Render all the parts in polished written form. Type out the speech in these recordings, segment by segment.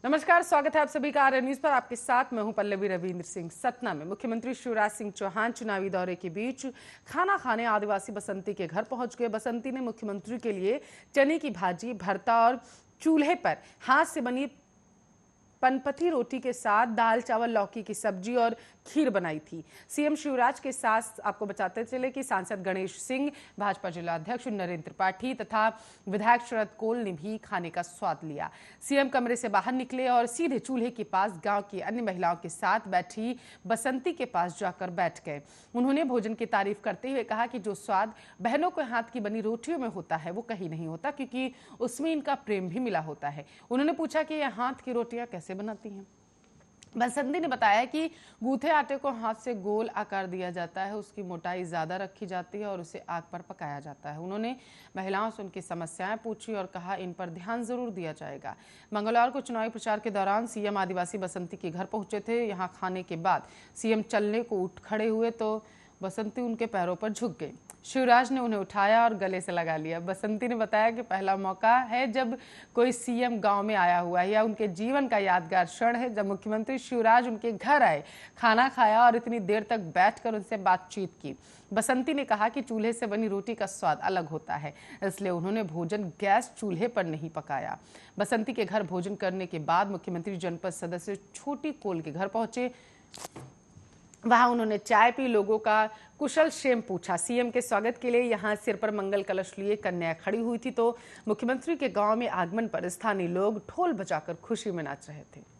नमस्कार, स्वागत है आप सभी का आर्य न्यूज पर। आपके साथ मैं हूं पल्लवी रविंद्र सिंह। सतना में मुख्यमंत्री शिवराज सिंह चौहान चुनावी दौरे के बीच खाना खाने आदिवासी बसंती के घर पहुंच गए। बसंती ने मुख्यमंत्री के लिए चने की भाजी, भरता और चूल्हे पर हाथ से बनी पनपथी रोटी के साथ दाल चावल, लौकी की सब्जी और खीर बनाई थी। सीएम शिवराज के साथ आपको बताते चले कि सांसद गणेश सिंह, भाजपा जिला अध्यक्ष नरेंद्र त्रिपाठी तथा विधायक शरद कोल ने भी खाने का स्वाद लिया। सीएम कमरे से बाहर निकले और सीधे चूल्हे के पास गांव की अन्य महिलाओं के साथ बैठी बसंती के पास जाकर बैठ गए। उन्होंने भोजन की तारीफ करते हुए कहा कि जो स्वाद बहनों के हाथ की बनी रोटियों में होता है वो कहीं नहीं होता, क्योंकि उसमें इनका प्रेम भी मिला होता है। उन्होंने पूछा कि यह हाथ की रोटियां कैसे बनाती हैं। बसंती ने बताया कि गूथे आटे को हाथ से गोल आकार दिया जाता है, उसकी मोटाई ज्यादा रखी जाती है और उसे आग पर पकाया जाता है। उन्होंने महिलाओं से उनकी समस्याएं पूछी और कहा इन पर ध्यान जरूर दिया जाएगा। मंगलवार को चुनावी प्रचार के दौरान सीएम आदिवासी बसंती के घर पहुंचे थे। यहां खाने के बाद सीएम चलने को उठ खड़े हुए तो बसंती उनके पैरों पर झुक गई। शिवराज ने उन्हें उठाया और गले से लगा लिया। बसंती ने बताया कि पहला मौका है जब कोई सीएम गांव में आया हुआ है। यह उनके जीवन का यादगार क्षण है जब मुख्यमंत्री शिवराज उनके घर आए, खाना खाया और इतनी देर तक बैठकर उनसे बातचीत की। बसंती ने कहा कि चूल्हे से बनी रोटी का स्वाद अलग होता है, इसलिए उन्होंने भोजन गैस चूल्हे पर नहीं पकाया। बसंती के घर भोजन करने के बाद मुख्यमंत्री जनपद सदस्य छोटी कोल के घर पहुंचे। वहां उन्होंने चाय पी, लोगों का कुशल क्षेम पूछा। सीएम के स्वागत के लिए यहां सिर पर मंगल कलश लिए कन्या खड़ी हुई थी तो मुख्यमंत्री के गांव में आगमन पर स्थानीय लोग ढोल बजाकर खुशी में नाच रहे थे।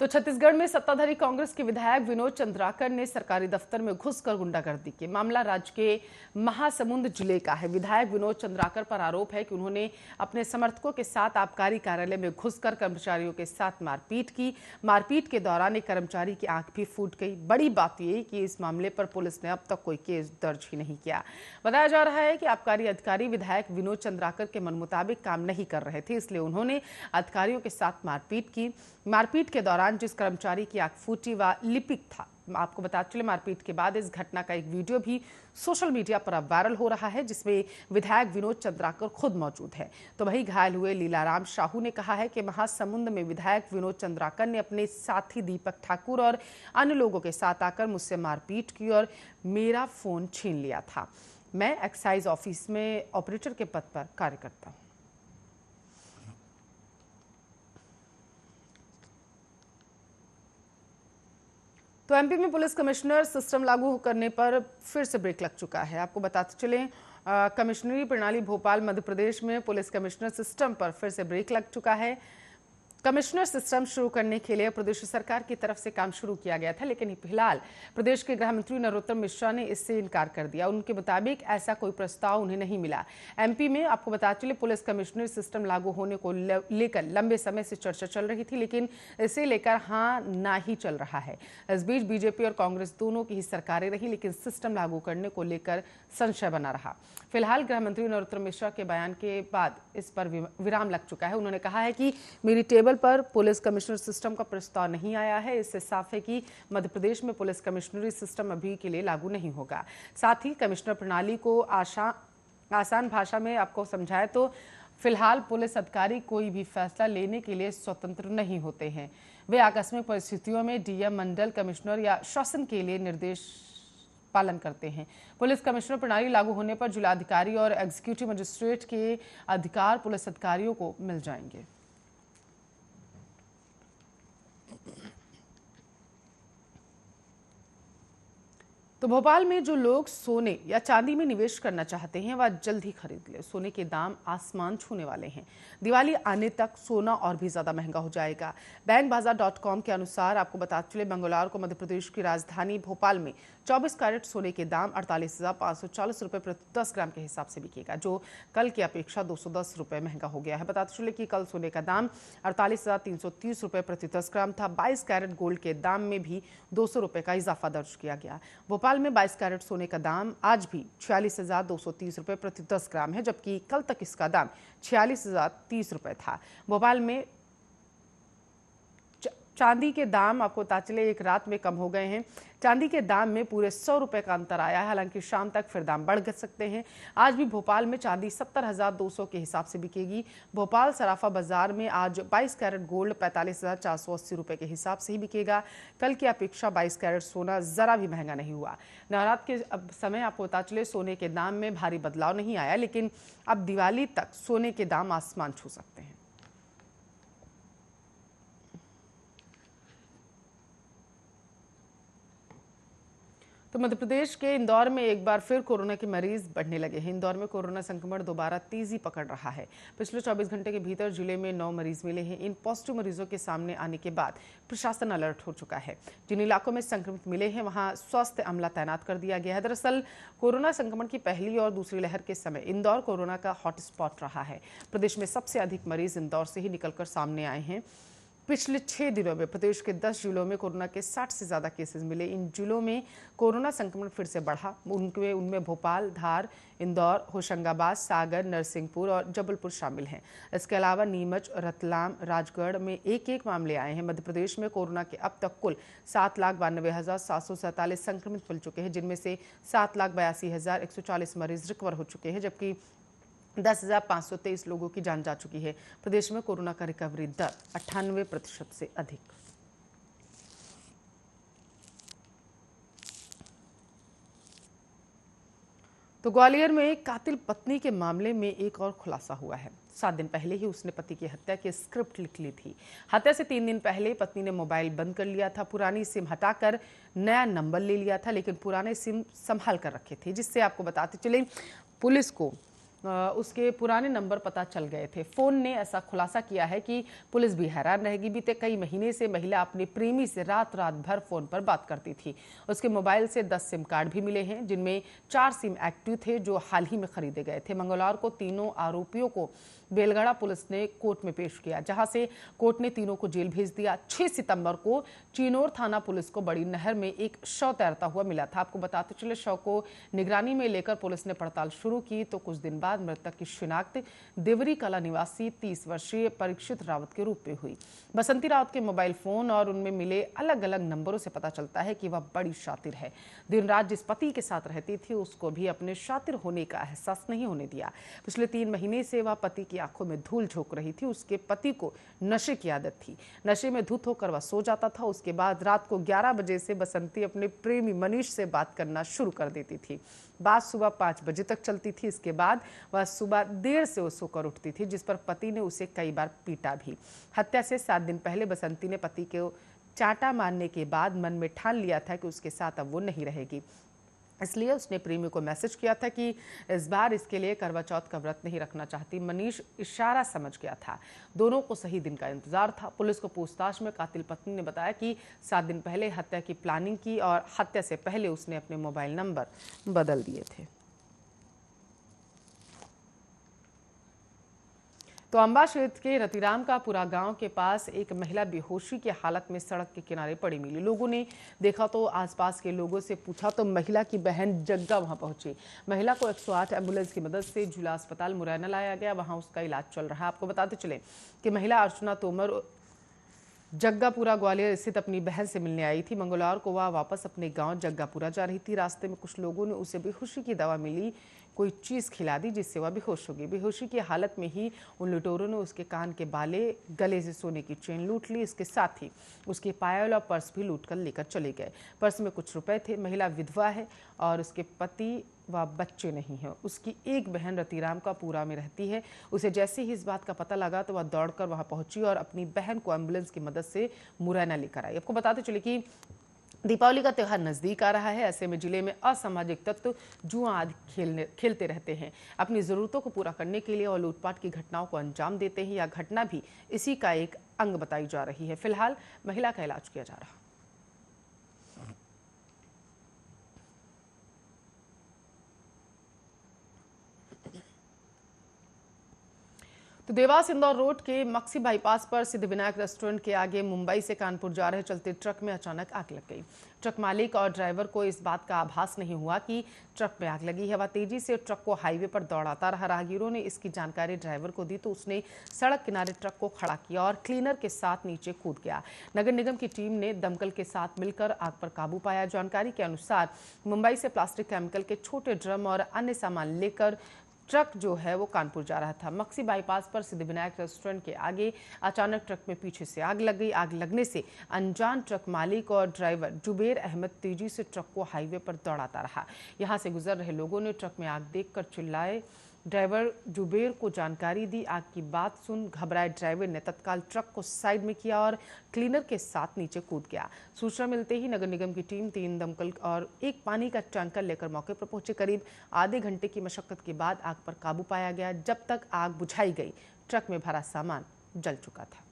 तो छत्तीसगढ़ में सत्ताधारी कांग्रेस के विधायक विनोद चंद्राकर ने सरकारी दफ्तर में घुसकर गुंडागर्दी की। मामला राज्य के महासमुंद जिले का है। विधायक विनोद चंद्राकर पर आरोप है कि उन्होंने अपने समर्थकों के साथ आबकारी कार्यालय में घुसकर कर्मचारियों के साथ मारपीट की। मारपीट के दौरान एक कर्मचारी की आंख भी फूट गई। बड़ी बात यह कि इस मामले पर पुलिस ने अब तक कोई केस दर्ज ही नहीं किया। बताया जा रहा है कि आबकारी अधिकारी विधायक विनोद चंद्राकर के मन मुताबिक काम नहीं कर रहे थे, इसलिए उन्होंने अधिकारियों के साथ मारपीट की। मारपीट के दौरान जिस कर्मचारी की आंख फूटी वह लिपिक था। आपको बता चले मारपीट के बाद इस घटना का एक वीडियो भी सोशल मीडिया पर अब वायरल हो रहा है, जिसमें विधायक विनोद चंद्राकर खुद मौजूद है। तो वही घायल हुए लीलाराम साहू ने कहा है कि महासमुंद में विधायक विनोद चंद्राकर ने अपने साथी दीपक ठाकुर और अन्य लोगों के साथ आकर मुझसे मारपीट की और मेरा फोन छीन लिया था। मैं एक्साइज ऑफिस में ऑपरेटर के पद पर कार्य करता हूँ। तो एमपी में पुलिस कमिश्नर सिस्टम लागू करने पर फिर से ब्रेक लग चुका है। आपको बताते चलें, कमिश्नरी प्रणाली भोपाल मध्य प्रदेश में पुलिस कमिश्नर सिस्टम पर फिर से ब्रेक लग चुका है। कमिश्नर सिस्टम शुरू करने के लिए प्रदेश सरकार की तरफ से काम शुरू किया गया था, लेकिन फिलहाल प्रदेश के गृह मंत्री नरोत्तम मिश्रा ने इससे इनकार कर दिया। उनके मुताबिक ऐसा कोई प्रस्ताव उन्हें नहीं मिला। एमपी में आपको बता चले पुलिस कमिश्नर सिस्टम लागू होने को लेकर लंबे समय से चर्चा चल रही थी, लेकिन इसे लेकर हाँ ना ही चल रहा है। इस बीच बीजेपी और कांग्रेस दोनों की ही सरकारें रही, लेकिन सिस्टम लागू करने को लेकर संशय बना रहा। फिलहाल गृह मंत्री नरोत्तम मिश्रा के बयान के बाद इस पर विराम लग चुका है। उन्होंने कहा है कि मेरी टेबल पर पुलिस कमिश्नर सिस्टम का प्रस्ताव नहीं आया है। इससे साफ है कि मध्य प्रदेश में पुलिस कमिश्नरी सिस्टम अभी के लिए लागू नहीं होगा। साथ ही कमिश्नर प्रणाली को आसान भाषा में आपको समझाए तो फिलहाल पुलिस अधिकारी कोई भी फैसला लेने के लिए स्वतंत्र नहीं होते हैं। वे आकस्मिक परिस्थितियों में डीएम, मंडल कमिश्नर या शासन के लिए निर्देश पालन करते हैं। पुलिस कमिश्नर प्रणाली लागू होने पर जिलाधिकारी और एग्जीक्यूटिव मजिस्ट्रेट के अधिकार पुलिस अधिकारियों को मिल जाएंगे। तो भोपाल में जो लोग सोने या चांदी में निवेश करना चाहते हैं वह जल्द ही खरीद ले। सोने के दाम आसमान छूने वाले हैं। दिवाली आने तक सोना और भी ज्यादा महंगा हो जाएगा। बैंकबाजार.com के अनुसार आपको बताते चले मंगलवार को मध्य प्रदेश की राजधानी भोपाल में 24 कैरेट सोने के दाम 48,540 रुपए प्रति 10 ग्राम के हिसाब से बिकेगा, जो कल की अपेक्षा 210 रुपए महंगा हो गया है। बताते चले कि कल सोने का दाम 48,330 रुपए प्रति 10 ग्राम था। 22 कैरेट गोल्ड के दाम में भी 200 रुपए का इजाफा दर्ज किया गया। भोपाल में 22 कैरेट सोने का दाम आज भी 46,230 रुपए प्रति 10 ग्राम है, जबकि कल तक इसका दाम 46,030 रुपए था। भोपाल में चांदी के दाम आपको पता चले एक रात में कम हो गए हैं। चांदी के दाम में पूरे 100 रुपए का अंतर आया है। हालांकि शाम तक फिर दाम बढ़ सकते हैं। आज भी भोपाल में चांदी 70,200 के हिसाब से बिकेगी। भोपाल सराफा बाजार में आज 22 कैरेट गोल्ड 45,480 रुपए के हिसाब से ही बिकेगा। कल की अपेक्षा 22 कैरेट सोना जरा भी महंगा नहीं हुआ। नवरात्र के समय आपको पता चले सोने के दाम में भारी बदलाव नहीं आया, लेकिन अब दिवाली तक सोने के दाम आसमान छू सकते हैं। तो मध्य प्रदेश के इंदौर में एक बार फिर कोरोना के मरीज बढ़ने लगे हैं। इंदौर में कोरोना संक्रमण दोबारा तेजी पकड़ रहा है। पिछले 24 घंटे के भीतर जिले में 9 मरीज मिले हैं। इन पॉजिटिव मरीजों के सामने आने के बाद प्रशासन अलर्ट हो चुका है। जिन इलाकों में संक्रमित मिले हैं वहां स्वास्थ्य अमला तैनात कर दिया गया है। दरअसल कोरोना संक्रमण की पहली और दूसरी लहर के समय इंदौर कोरोना का हॉटस्पॉट रहा है। प्रदेश में सबसे अधिक मरीज इंदौर से ही निकलकर सामने आए हैं। पिछले 6 दिनों में प्रदेश के 10 जिलों में कोरोना के 60 से ज्यादा केसेस मिले। इन जिलों में कोरोना संक्रमण फिर से बढ़ा। उनमें भोपाल, धार, इंदौर, होशंगाबाद, सागर, नरसिंहपुर और जबलपुर शामिल हैं। इसके अलावा नीमच, रतलाम, राजगढ़ में एक एक मामले आए हैं। मध्य प्रदेश में कोरोना के अब तक कुल 7,92,747 संक्रमित मिल चुके हैं, जिनमें से 7,82,140 मरीज रिकवर हो चुके हैं, जबकि 10,523 लोगों की जान जा चुकी है। प्रदेश में कोरोना का रिकवरी दर 98% से अधिक। तो ग्वालियर में कातिल पत्नी के मामले में एक और खुलासा हुआ है। 7 दिन पहले ही उसने पति की हत्या की स्क्रिप्ट लिख ली थी। हत्या से 3 दिन पहले पत्नी ने मोबाइल बंद कर लिया था। पुरानी सिम हटाकर नया नंबर ले लिया था, लेकिन पुराने सिम संभाल कर रखे थे, जिससे आपको बताते चले पुलिस को उसके पुराने नंबर पता चल गए थे। फोन ने ऐसा खुलासा किया है कि पुलिस भी हैरान रहेगी। बीते कई महीने से महिला अपने प्रेमी से रात रात भर फोन पर बात करती थी। उसके मोबाइल से 10 सिम कार्ड भी मिले हैं, जिनमें 4 सिम एक्टिव थे जो हाल ही में खरीदे गए थे। मंगलवार को तीनों आरोपियों को बेलगड़ा पुलिस ने कोर्ट में पेश किया, जहां से कोर्ट ने तीनों को जेल भेज दिया। 6 सितंबर को चिनोर थाना पुलिस को बड़ी नहर में एक शव तैरता हुआ मिला था। आपको बताते चले शव को निगरानी में लेकर पुलिस ने पड़ताल शुरू की, तो कुछ दिन बाद मृतक की शिनाख्त देवरी कला निवासी 30 वर्षीय परीक्षित रावत के रूप में हुई। बसंती रावत के मोबाइल फोन और उनमें मिले अलग अलग नंबरों से पता चलता है कि वह बड़ी शातिर है। दिन रात जिस पति के साथ रहती थी उसको भी अपने शातिर होने का एहसास नहीं होने दिया। पिछले 3 महीने से वह पति की आंखों में धूल झोंक रही थी। उसके पति को नशे की आदत थी। नशे में धुत होकर वह सो जाता था। उसके बाद रात को 11 बजे से बसंती अपने प्रेमी मनीष से बात करना शुरू कर देती थी। बात सुबह 5 बजे तक चलती थी। इसके बाद वह सुबह देर से सोकर उठती थी, जिस पर पति ने उसे कई बार पीटा भी। हत्या से 7 दिन पहले बसंती ने पति को चांटा मारने के बाद मन में ठान लिया था कि उसके साथ अब वो नहीं रहेगी। इसलिए उसने प्रेमी को मैसेज किया था कि इस बार इसके लिए करवा चौथ का व्रत नहीं रखना चाहती। मनीष इशारा समझ गया था। दोनों को सही दिन का इंतजार था। पुलिस को पूछताछ में कातिल पत्नी ने बताया कि 7 दिन पहले हत्या की प्लानिंग की और हत्या से पहले उसने अपने मोबाइल नंबर बदल दिए थे। तो अंबा क्षेत्र के रतिराम का पूरा गांव के पास एक महिला बेहोशी की हालत में सड़क के किनारे पड़ी मिली। लोगों ने देखा तो आसपास के लोगों से पूछा तो महिला की बहन जग्गा वहां पहुंची। महिला को 108 एम्बुलेंस की मदद से जिला अस्पताल मुरैना लाया गया। वहां उसका इलाज चल रहा है। आपको बताते चले कि महिला अर्चना तोमर जग्गापुरा ग्वालियर स्थित अपनी बहन से मिलने आई थी। मंगलवार को वह वापस अपने गांव जग्गापुरा जा रही थी। रास्ते में कुछ लोगों ने उसे बेहोशी की दवा मिली, कोई चीज खिला दी, जिससे वह बेहोश हो गई। बेहोशी की हालत में ही उन लुटेरों ने उसके कान के बाले, गले से सोने की चेन लूट ली। इसके साथ ही उसके पायल और पर्स भी लूट कर लेकर चले गए। पर्स में कुछ रुपए थे। महिला विधवा है और उसके पति व बच्चे नहीं हैं। उसकी एक बहन रतिराम का पूरा में रहती है। उसे जैसे ही इस बात का पता लगा तो वह दौड़कर वहां पहुंची और अपनी बहन को एम्बुलेंस की मदद से मुरैना लेकर आई। आपको बताते चले कि दीपावली का त्यौहार नजदीक आ रहा है। ऐसे में जिले में असामाजिक तत्व जुआ आदि खेलते रहते हैं। अपनी जरूरतों को पूरा करने के लिए और लूटपाट की घटनाओं को अंजाम देते हैं। यह घटना भी इसी का एक अंग बताई जा रही है। फिलहाल महिला का इलाज किया जा रहा है। तो देवास इंदौर रोड के मक्सी बाईपास पर सिद्धिविनायक रेस्टोरेंट के आगे मुंबई से कानपुर जा रहे चलते ट्रक में अचानक आग लग गई। ट्रक मालिक और ड्राइवर को इस बात का आभास नहीं हुआ कि ट्रक में आग लगी है। वह तेजी से ट्रक को हाईवे पर दौड़ाता रहा। राहगीरों ने इसकी जानकारी ड्राइवर को दी तो उसने सड़क किनारे ट्रक को खड़ा किया और क्लीनर के साथ नीचे कूद गया। नगर निगम की टीम ने दमकल के साथ मिलकर आग पर काबू पाया। जानकारी के अनुसार मुंबई से प्लास्टिक केमिकल के छोटे ड्रम और अन्य सामान लेकर ट्रक जो है वो कानपुर जा रहा था। मक्सी बाईपास पर सिद्धिविनायक रेस्टोरेंट के आगे अचानक ट्रक में पीछे से आग लग गई। आग लगने से अनजान ट्रक मालिक और ड्राइवर जुबेर अहमद तेजी से ट्रक को हाईवे पर दौड़ाता रहा। यहां से गुजर रहे लोगों ने ट्रक में आग देखकर चिल्लाए। ड्राइवर जुबेर को जानकारी दी। आग की बात सुन घबराए ड्राइवर ने तत्काल ट्रक को साइड में किया और क्लीनर के साथ नीचे कूद गया। सूचना मिलते ही नगर निगम की टीम 3 दमकल और 1 पानी का टैंकर लेकर मौके पर पहुंचे। करीब आधे घंटे की मशक्कत के बाद आग पर काबू पाया गया। जब तक आग बुझाई गई, ट्रक में भरा सामान जल चुका था।